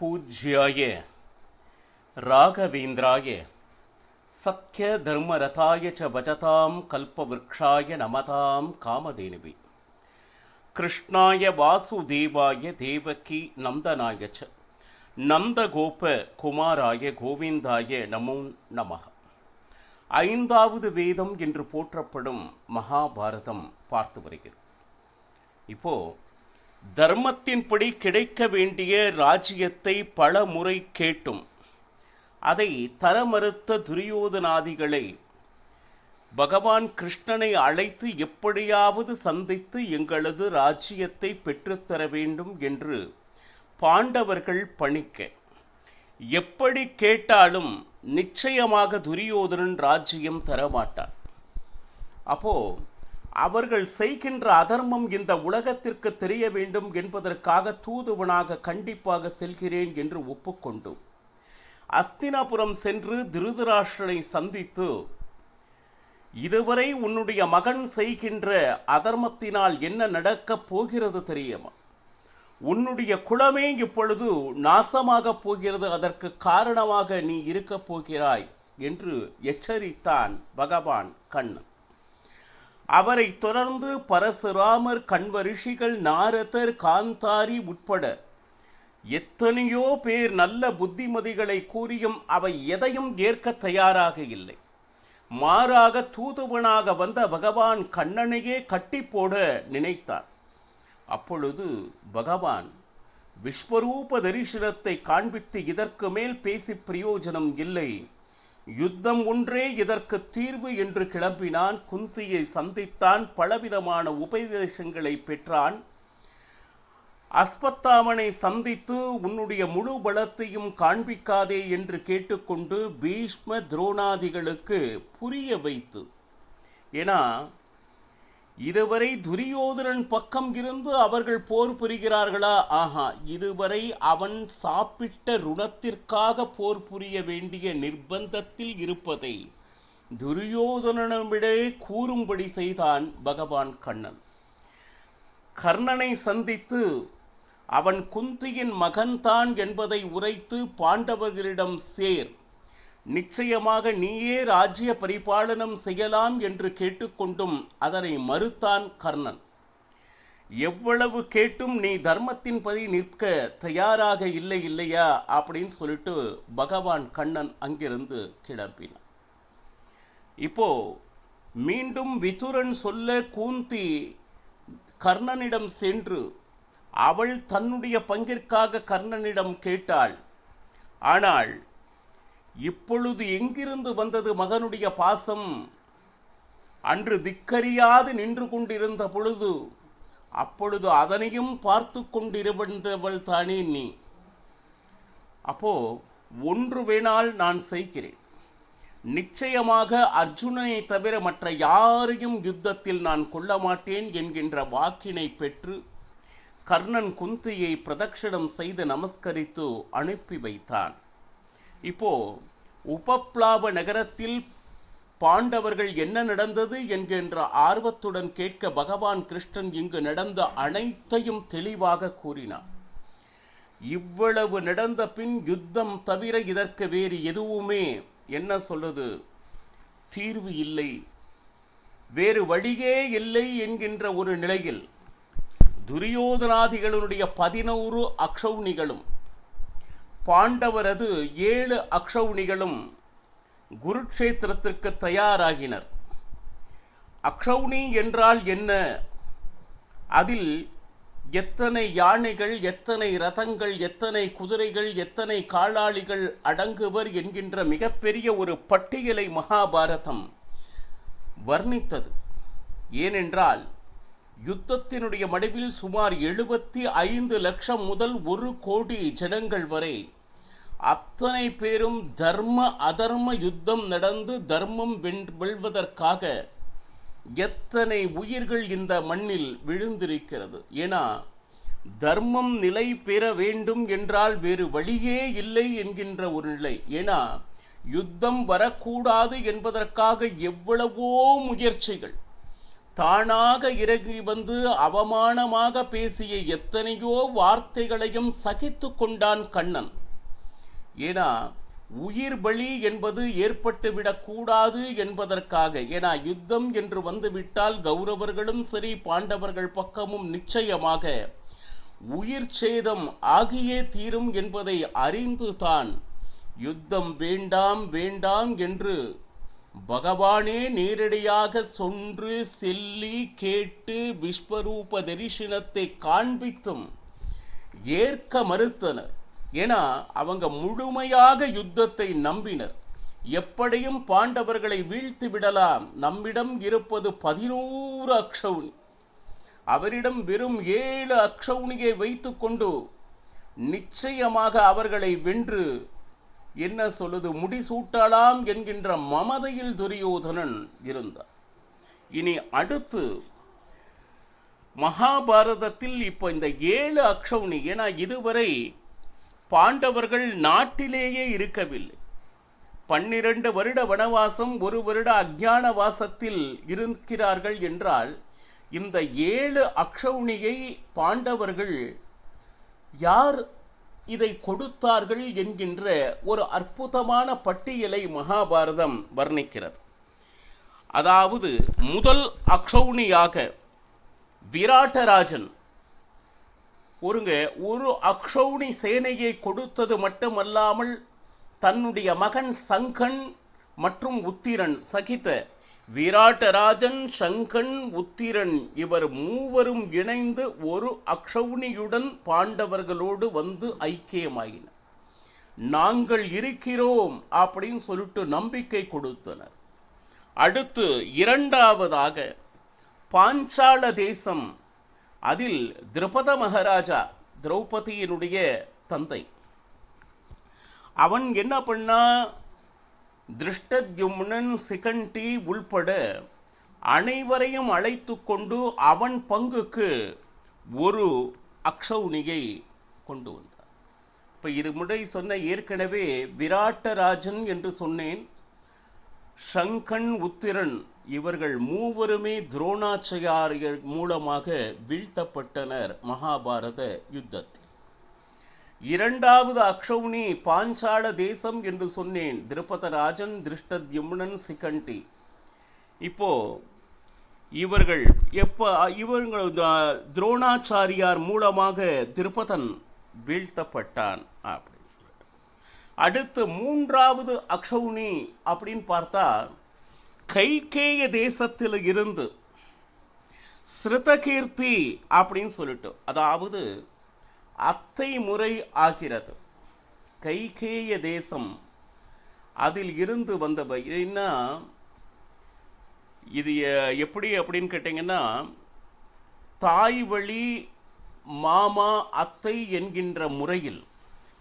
पूज्याय राघवेन्द्राय सत्य धर्मरथाय च भजतां कल्पवृक्षाय नमतां कामधेनुवे कृष्णाय वासुदेवाय देवकी नंदनाय च नंदगोप कुमाराय गोविंदाय नमो நமः. ஐந்தாவது வேதம் என்று போற்றப்படும் மகாபாரதம் பார்த்து வருகிறோம். இப்போ தர்மத்தின்படி கிடைக்க வேண்டிய ராஜ்யத்தை பல முறை கேட்டும் அதை தர மறுத்த துரியோதனாதிகளை பகவான் கிருஷ்ணனை அழைத்து எப்படியாவது சந்தித்து எங்களது ராஜ்யத்தை பெற்றுத்தர வேண்டும் என்று பாண்டவர்கள் பணிக்க, எப்படி கேட்டாலும் நிச்சயமாக துரியோதனன் ராஜ்யம் தரமாட்டார். அப்போ அவர்கள் செய்கின்ற அதர்மம் இந்த உலகத்திற்கு தெரிய வேண்டும் என்பதற்காக தூதுவனாக கண்டிப்பாக செல்கிறேன் என்று ஒப்புக்கொண்டு அஸ்தினாபுரம் சென்று திருதராஷ்டிரனை சந்தித்து, இதுவரை உன்னுடைய மகன் செய்கின்ற அதர்மத்தினால் என்ன நடக்கப் போகிறது தெரியுமா? உன்னுடைய குலமே இப்பொழுது நாசமாக போகிறது, அதற்கு காரணமாக நீ இருக்கப் போகிறாய் என்று எச்சரித்தான் பகவான் கண்ணன். அவரை தொடர்ந்து பரசுராமர், கண்வ ரிஷிகள், நாரதர், காந்தாரி உட்பட எத்தனையோ பேர் நல்ல புத்திமதிகளை கூறியும் அவை எதையும் ஏற்க தயாராக இல்லை. மாறாக தூதுவனாக வந்த பகவான் கண்ணனையே கட்டி போட நினைத்தார். அப்பொழுது பகவான் விஸ்வரூப தரிசனத்தை காண்பித்து, இதற்கு மேல் பேசி பிரயோஜனம் இல்லை, யுத்தம் ஒன்றே இதற்கு தீர்வு என்று கிளம்பினான். குந்தியை சந்தித்தான், பலவிதமான உபதேசங்களை பெற்றான். அஸ்வத்தாமனை சந்தித்து உன்னுடைய முழு பலத்தையும் காண்பிக்காதே என்று கேட்டுக்கொண்டு பீஷ்ம துரோணாதிகளுக்கு புரிய வைத்து, ஏன்னா இதுவரை துரியோதனன் பக்கம் இருந்து அவர்கள் போர் புரிகிறார்களா? இதுவரை அவன் சாப்பிட்ட ருணத்திற்காக போர் புரிய வேண்டிய நிர்பந்தத்தில் இருப்பதை துரியோதனனிடமே கூறும்படி செய்தான் பகவான் கண்ணன். கர்ணனை சந்தித்து அவன் குந்தியின் மகன்தான் என்பதை உரைத்து பாண்டவர்களிடம் சேர், நிச்சயமாக நீயே ராஜ்ய பரிபாலனம் செய்யலாம் என்று கேட்டுக்கொண்டும் அதனை மறுத்தான் கர்ணன். எவ்வளவு கேட்டும் நீ தர்மத்தின்படி நிற்க தயாராக இல்லை இல்லையா அப்படின்னு சொல்லிட்டு பகவான் கண்ணன் அங்கிருந்து கிளம்பினான். இப்போ மீண்டும் விதுரன் சொல்ல கூந்தி கர்ணனிடம் சென்று அவள் தன்னுடைய பங்கிற்காக கர்ணனிடம் கேட்டாள். ஆனால் இப்பொழுது எங்கிருந்து வந்தது மகனுடைய பாசம்? அன்று திக்கறியாது நின்று கொண்டிருந்த பொழுது அப்பொழுது அதனையும் பார்த்து கொண்டிருந்தவள் தானே நீ. அப்போ ஒன்று வேணால் நான் செய்கிறேன், நிச்சயமாக அர்ஜுனனை தவிர மற்ற யாரையும் யுத்தத்தில் நான் கொல்ல மாட்டேன் என்கின்ற வாக்கினை பெற்று கர்ணன் குந்தியை பிரதட்சணம் செய்து நமஸ்கரித்து அனுப்பி வைத்தான். இப்போ உபப்ளாவ நகரத்தில் பாண்டவர்கள் என்ன நடந்தது என்கின்ற ஆர்வத்துடன் கேட்க பகவான் கிருஷ்ணன் இங்கு நடந்த அனைத்தையும் தெளிவாக கூறினார். இவ்வளவு நடந்த பின் யுத்தம் தவிர இதற்கு வேறு எதுவுமே என்ன சொல்லுது, தீர்வு இல்லை, வேறு வழியே இல்லை என்கின்ற ஒரு நிலையில் துரியோதனாதிகளுடைய 11 அக்ஷௌணிகளும் பாண்டவரது 7 அக்ஷௌணிகளும் குருட்சேத்திரத்திற்கு தயாராகினர். அக்ஷௌணி என்றால் என்ன? அதில் எத்தனை யானைகள், எத்தனை ரதங்கள், எத்தனை குதிரைகள், எத்தனை காலாளிகள் அடங்குவர் என்கின்ற மிகப்பெரிய ஒரு பட்டியலை மகாபாரதம் வர்ணித்தது. ஏனென்றால் யுத்தத்தினுடைய மடிவில் சுமார் 75 லட்சம் முதல் 1 கோடி ஜனங்கள் வரை அத்தனை பேரும் தர்ம அதர்ம யுத்தம் நடந்து தர்மம் வெல்வதற்காக எத்தனை உயிர்கள் இந்த மண்ணில் விழுந்திருக்கிறது. ஏன்னா தர்மம் நிலை பெற வேண்டும் என்றால் வேறு வழியே இல்லை என்கின்ற ஒரு நிலை. ஏன்னா யுத்தம் வரக்கூடாது என்பதற்காக எவ்வளவோ முயற்சிகள், தானாக இறங்கி வந்து அவமானமாக பேசிய எத்தனையோ வார்த்தைகளையும் சகித்து கொண்டான் கண்ணன். ஏன்னா உயிர் பலி என்பது ஏற்பட்டுவிடக்கூடாது என்பதற்காக. ஏன்னா யுத்தம் என்று வந்துவிட்டால் கௌரவர்களும் சரி பாண்டவர்கள் பக்கமும் நிச்சயமாக உயிர் சேதம் ஆகியே தீரும் என்பதை அறிந்துதான் யுத்தம் வேண்டாம் வேண்டாம் என்று பகவானே நேரடியாக சொன்று செல்லி கேட்டு விஸ்வரூப தரிசனத்தை காண்பித்தும் ஏற்க மறுத்தனர். ஏன்னா அவங்க முழுமையாக யுத்தத்தை நம்பினர். எப்படியும் பாண்டவர்களை வீழ்த்தி விடலாம், நம்மிடம் இருப்பது 11 அக்ஷௌணி, அவரிடம் வெறும் 7 அக்ஷௌணியை வைத்துக்கொண்டு நிச்சயமாக அவர்களை வென்று என்ன சொல்லுது முடிசூட்டலாம் என்கின்ற மமதையில் துரியோதனன் இருந்தார். இனி அடுத்து மகாபாரதத்தில் இப்போ இந்த 7 அக்ஷௌணி, ஏன்னா இதுவரை பாண்டவர்கள் நாட்டிலேயே இருக்கவில்லை. 12 வருட வனவாசம், 1 வருட அஞ்ஞான வாசத்தில் இருக்கிறார்கள் என்றால் இந்த 7 அக்ஷௌணியை பாண்டவர்கள் யார் இதை கொடுத்தார்கள் என்கின்ற ஒரு அற்புதமான பட்டியலை மகாபாரதம் வர்ணிக்கிறது. அதாவது முதல் அக்ஷௌணியாக விராட்டராஜன் ஒரு அக்ஷௌணி சேனையை கொடுத்தது மட்டுமல்லாமல் தன்னுடைய மகன் சங்கன் மற்றும் உத்திரன் சகித விராட்டராஜன், சங்கன், உத்திரன் இவர் மூவரும் இணைந்து ஒரு அக்ஷௌணியுடன் பாண்டவர்களோடு வந்து ஐக்கியமாயினர். நாங்கள் இருக்கிறோம் அப்படின்னு சொல்லிட்டு நம்பிக்கை கொடுத்தனர். அடுத்து இரண்டாவதாக பாஞ்சால தேசம், அதில் திரௌபத மகாராஜா, திரௌபதியினுடைய தந்தை, அவன் என்ன பண்ணா, திருஷ்டத்யும்னன், சிகண்டி உள்பட அனைவரையும் அழைத்து கொண்டு அவன் பங்குக்கு ஒரு அக்ஷௌணியை கொண்டு வந்தார். இப்போ இது முறை சொன்ன ஏற்கனவே விராட்டராஜன் என்று சொன்னேன். சங்கன், உத்திரன் இவர்கள் மூவருமே துரோணாச்சாரியர் மூலமாக வீழ்த்தப்பட்டனர் மகாபாரத யுத்தத்தில். இரண்டாவது அக்ஷௌணி பாஞ்சால தேசம் என்று சொன்னேன். திரௌபதராஜன், திருஷ்டத்யும்னன், சிகண்டி. இப்போ இவர்கள் துரோணாச்சாரியார் மூலமாக திரௌபதன் வீழ்த்தப்பட்டான் அப்படின்னு சொல்லிட்டு. அடுத்து மூன்றாவது அக்ஷௌணி அப்படின்னு பார்த்தா கைகேய தேசத்தில் இருந்து ஸ்ருதகீர்த்தி அப்படின்னு சொல்லிட்டு, அதாவது அத்தை முறை ஆகிறது. கைகேய தேசம் அதில் இருந்து வந்தவை. என்ன இது எப்படி அப்படின்னு கேட்டிங்கன்னா, தாய் வழி மாமா அத்தை என்கின்ற முறையில்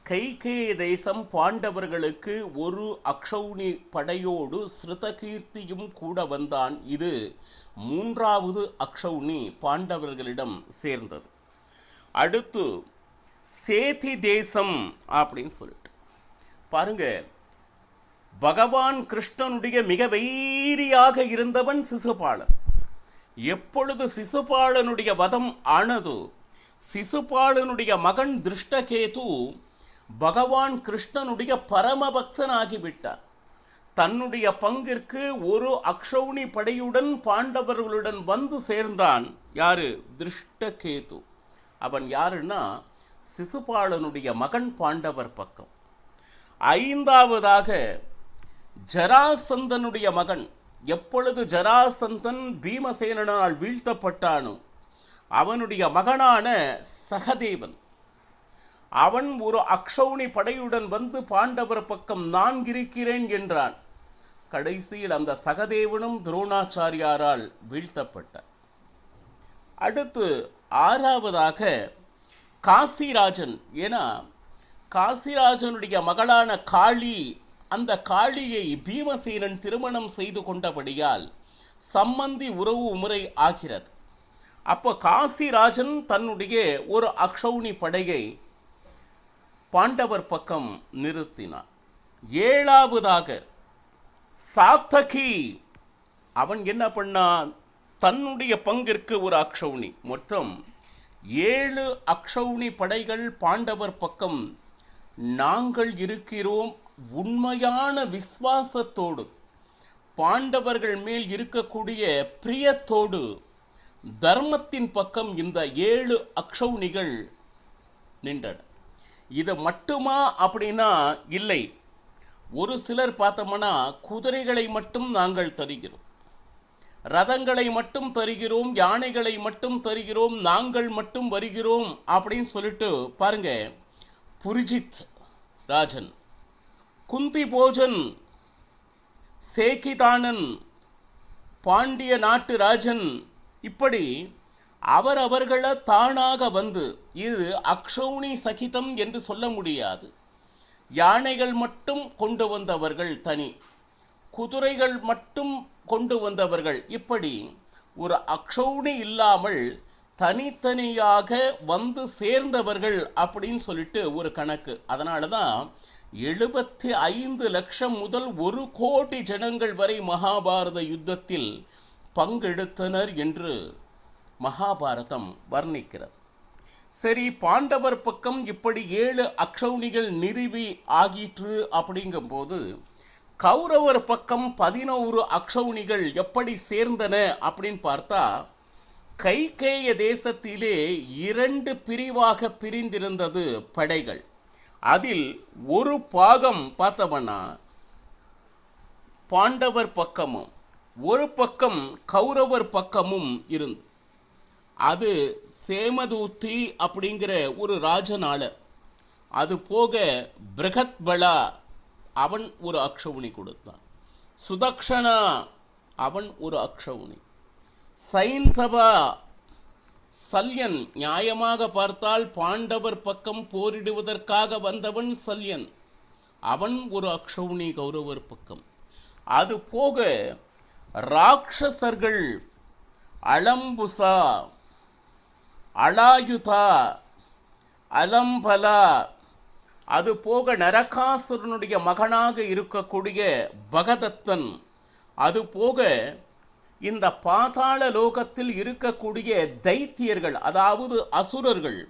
கைகேய தேசம் பாண்டவர்களுக்கு ஒரு அக்ஷௌணி படையோடு ஸ்ருதகீர்த்தியும் கூட வந்தான். இது மூன்றாவது அக்ஷௌணி பாண்டவர்களிடம் சேர்ந்தது. அடுத்து சேதி தேசம் அப்படின்னு சொல்லிட்டு பாருங்க, பகவான் கிருஷ்ணனுடைய மிக வைரியாக இருந்தவன் சிசுபாலன். எப்பொழுது சிசுபாலனுடைய வதம் ஆனது, சிசுபாலனுடைய மகன் திருஷ்டகேது பகவான் கிருஷ்ணனுடைய பரமபக்தனாகிவிட்டார். தன்னுடைய பங்கிற்கு ஒரு அக்ஷௌணி படையுடன் பாண்டவர்களுடன் வந்து சேர்ந்தான். யாரு? திருஷ்டகேது. அவன் யாருன்னா சிசுபாலனுடைய மகன், பாண்டவர் பக்கம். ஐந்தாவதாக ஜராசந்தனுடைய மகன். எப்பொழுது ஜராசந்தன் பீமசேனனால் வீழ்த்தப்பட்டானோ அவனுடைய மகனான சகதேவன், அவன் ஒரு அக்ஷௌணி படையுடன் வந்து பாண்டவர் பக்கம் நான் இருக்கிறேன் என்றான். கடைசியில் அந்த சகதேவனும் துரோணாச்சாரியாரால் வீழ்த்தப்பட்டார். அடுத்து ஆறாவதாக காசிராஜன். ஏன்னா காசிராஜனுடைய மகளான காளி, அந்த காளியை பீமசேனன் திருமணம் செய்து கொண்டபடியால் சம்பந்தி உறவு முறை ஆகிறது. அப்போ காசிராஜன் தன்னுடைய ஒரு அக்ஷௌணி படையை பாண்டவர் பக்கம் நிறுத்தினான். ஏழாவதாக சாத்தகி, அவன் என்ன பண்ணான்? தன்னுடைய பங்கிற்கு ஒரு அக்ஷௌணி. மொத்தம் 7 அக்ஷௌணி படைகள் பாண்டவர் பக்கம். நாங்கள் இருக்கிறோம் உண்மையான விசுவாசத்தோடு, பாண்டவர்கள் மேல் இருக்கக்கூடிய பிரியத்தோடு தர்மத்தின் பக்கம் இந்த 7 அக்ஷௌணிகள் நின்றன. இது மட்டுமா அப்படின்னா இல்லை. ஒரு சிலர் பார்த்தோம்னா குதிரைகளை மட்டும் நாங்கள் தருகிறோம், ரதங்களை மட்டும் தருகிறோம், யானைகளை மட்டும் தருகிறோம், நாங்கள் மட்டும் வருகிறோம் அப்படின்னு சொல்லிட்டு பாருங்க. புரிஜித் ராஜன், குந்தி போஜன், சேகிதானன், பாண்டிய நாட்டு ராஜன், இப்படி அவரவர்கள தானாக வந்து, இது அக்ஷௌணி சகிதம் என்று சொல்ல முடியாது. யானைகள் மட்டும் கொண்டு வந்தவர்கள் தனி, குதிரைகள் மட்டும் கொண்டு வந்தவர்கள், இப்படி ஒரு அக்ஷௌணி இல்லாமல் தனித்தனியாக வந்து சேர்ந்தவர்கள் அப்படின்னு சொல்லிட்டு ஒரு கணக்கு. அதனால தான் 75 லட்சம் முதல் 1 கோடி ஜனங்கள் வரை மகாபாரத யுத்தத்தில் பங்கெடுத்தனர் என்று மகாபாரதம் வர்ணிக்கிறது. சரி, பாண்டவர் பக்கம் இப்படி 7 அக்ஷௌணிகள் நிறுவி ஆகிற்று அப்படிங்கும்போது, கௌரவர் பக்கம் 11 அக்ஷௌணிகள் எப்படி சேர்ந்தன அப்படின்னு பார்த்தா, கைகேய தேசத்திலே 2 பிரிவாக பிரிந்திருந்தது படைகள். அதில் ஒரு பாகம் பார்த்தவனா பாண்டவர் பக்கமும் ஒரு பக்கம் கௌரவர் பக்கமும் இருந்து, அது சேமதூத்தி அப்படிங்கிற ஒரு ராஜனால, அது போக பிரகத்பலா அவன் ஒரு அக்ஷௌணி கொடுத்தான், சுதக்ஷணா அவன் ஒரு அக்ஷௌணி, சைந்தவா சல்யன், நியாயமாக பார்த்தால் பாண்டவர் பக்கம் போரிடுவதற்காக வந்தவன் சல்யன், அவன் ஒரு அக்ஷௌணி கௌரவர் பக்கம். அது போக ராட்சசர்கள் அலம்புசா, அலாயுதா, அலம்பலா, அது போக நரகாசுரனுடைய மகனாக இருக்கக்கூடிய பகதத்தன், அது போக இந்த பாதாள லோகத்தில் இருக்கக்கூடிய தைத்தியர்கள், அதாவது அசுரர்கள்,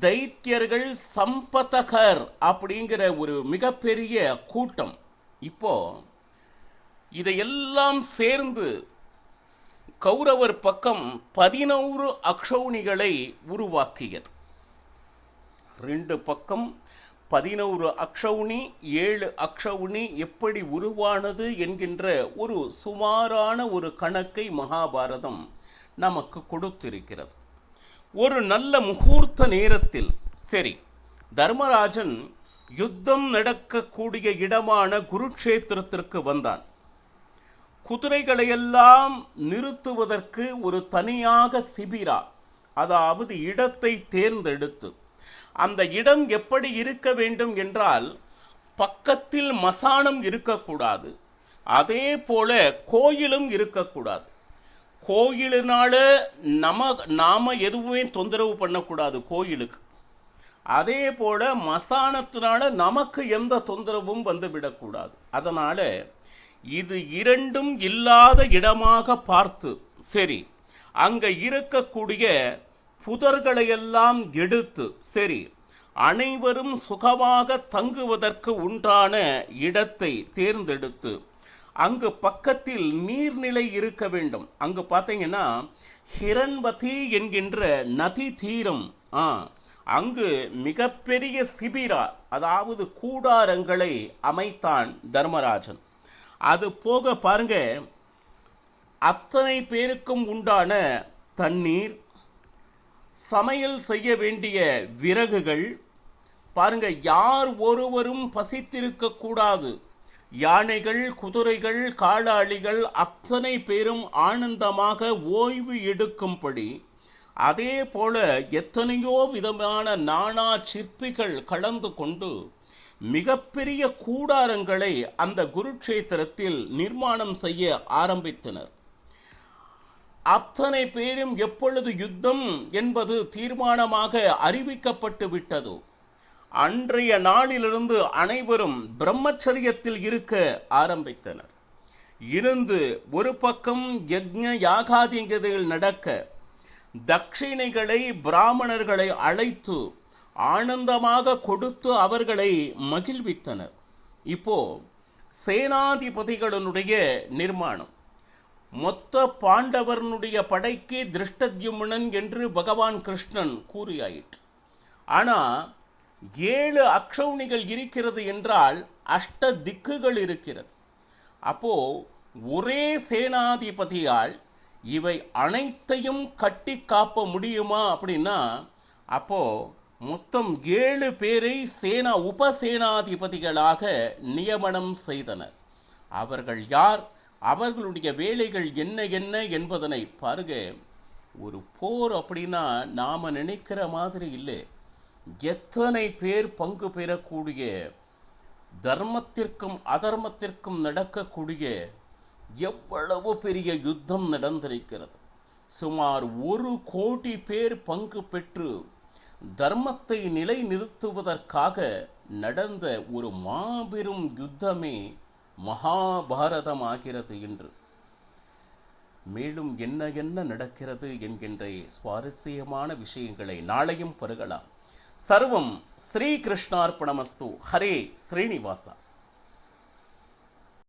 தைத்தியர்கள், சம்பதகர் அப்படிங்கிற ஒரு மிகப்பெரிய கூட்டம். இப்போ இதையெல்லாம் சேர்ந்து கௌரவர் பக்கம் 11 அக்ஷௌணிகளை உருவாக்கியது. 2 பக்கம் 11 அக்ஷௌணி, 7 அக்ஷௌணி எப்படி உருவானது என்கின்ற ஒரு சுமாரான ஒரு கணக்கை மகாபாரதம் நமக்கு கொடுத்திருக்கிறது. ஒரு நல்ல முகூர்த்த நேரத்தில் சரி, தர்மராஜன் யுத்தம் நடக்கக்கூடிய இடமான குருட்சேத்திரத்திற்கு வந்தான். குதிரைகளையெல்லாம் நிறுத்துவதற்கு ஒரு தனியாக சிபிரா, அதாவது இடத்தை தேர்ந்தெடுத்து, அந்த இடம் எப்படி இருக்க வேண்டும் என்றால், பக்கத்தில் மசானம் இருக்கக்கூடாது, அதே போல கோயிலும் இருக்கக்கூடாது. கோயிலினால நாம எதுவுமே தொந்தரவு பண்ணக்கூடாது கோயிலுக்கு, அதே போல மசானத்தினால நமக்கு எந்த தொந்தரவும் வந்துவிடக்கூடாது. அதனால இது இரண்டும் இல்லாத இடமாக பார்த்து, சரி, அங்க இருக்கக்கூடிய புதர்களையெல்லாம் எடுத்து, சரி, அனைவரும் சுகமாக தங்குவதற்கு உண்டான இடத்தை தேர்ந்தெடுத்து, அங்கு பக்கத்தில் நீர்நிலை இருக்க வேண்டும். அங்கு பார்த்தீங்கன்னா ஹிரண்வதி என்கின்ற நதி தீரம், அங்கு மிகப்பெரிய சிபிரா, அதாவது கூடாரங்களை அமைத்தான் தர்மராஜன். அது போக பாருங்க, அத்தனை பேருக்கும் உண்டான தண்ணீர், சமையல் செய்ய வேண்டிய விறகுகள், பாருங்க, யார் ஒருவரும் பசித்திருக்க கூடாது. யானைகள், குதிரைகள், காலாளிகள் அத்தனை பேரும் ஆனந்தமாக ஓய்வு எடுக்கும்படி, அதே போல எத்தனையோ விதமான நானா சிற்பிகள் கலந்து கொண்டு மிகப்பெரிய கூடாரங்களை அந்த குருட்சேத்திரத்தில் நிர்மாணம் செய்ய ஆரம்பித்தனர். அத்தனை பேரும் எப்பொழுது யுத்தம் என்பது தீர்மானமாக அறிவிக்கப்பட்டு விட்டதோ, அன்றைய நாளிலிருந்து அனைவரும் பிரம்மச்சரியத்தில் இருக்க ஆரம்பித்தனர். இருந்து ஒரு பக்கம் யக்ஞ யாகாதிகள் நடக்க தட்சிணைகளை பிராமணர்களை அழைத்து ஆனந்தமாக கொடுத்து அவர்களை மகிழ்வித்தனர். இப்போ சேனாதிபதிகளுடைய நிர்மாணம். மொத்த பாண்டவனுடைய படைக்கு திருஷ்டத்யும்னன் என்று பகவான் கிருஷ்ணன் கூறியாயிற்று. ஆனால் 7 அக்ஷௌணிகள் இருக்கிறது என்றால் அஷ்ட திக்குகள் இருக்கிறது. அப்போ ஒரே சேனாதிபதியால் இவை அனைத்தையும் கட்டி காப்ப முடியுமா அப்படின்னா, அப்போ மொத்தம் 7 பேரை உபசேனாதிபதிகளாக நியமனம் செய்தனர். அவர்கள் யார், அவர்களுடைய வேலைகள் என்ன என்ன என்பதனை பாருங்க. ஒரு போர் அப்படின்னா நாம நினைக்கிற மாதிரி இல்லை. எத்தனை பேர் பங்கு பெறக்கூடிய, தர்மத்திற்கும் அதர்மத்திற்கும் நடக்கக்கூடிய எவ்வளவு பெரிய யுத்தம் நடந்திருக்கிறது. சுமார் 1 கோடி பேர் பங்கு பெற்று தர்மத்தை நிலைநிறுத்துவதற்காக நடந்த ஒரு மாபெரும் யுத்தமே மகாபாரதமாகிறது என்று. மேலும் என்ன என்ன நடக்கிறது என்கின்ற சுவாரஸ்யமான விஷயங்களை நாளையும் பருகலாம். சர்வம் ஸ்ரீகிருஷ்ணார்ப்பணமஸ்து. ஹரே ஸ்ரீனிவாசா.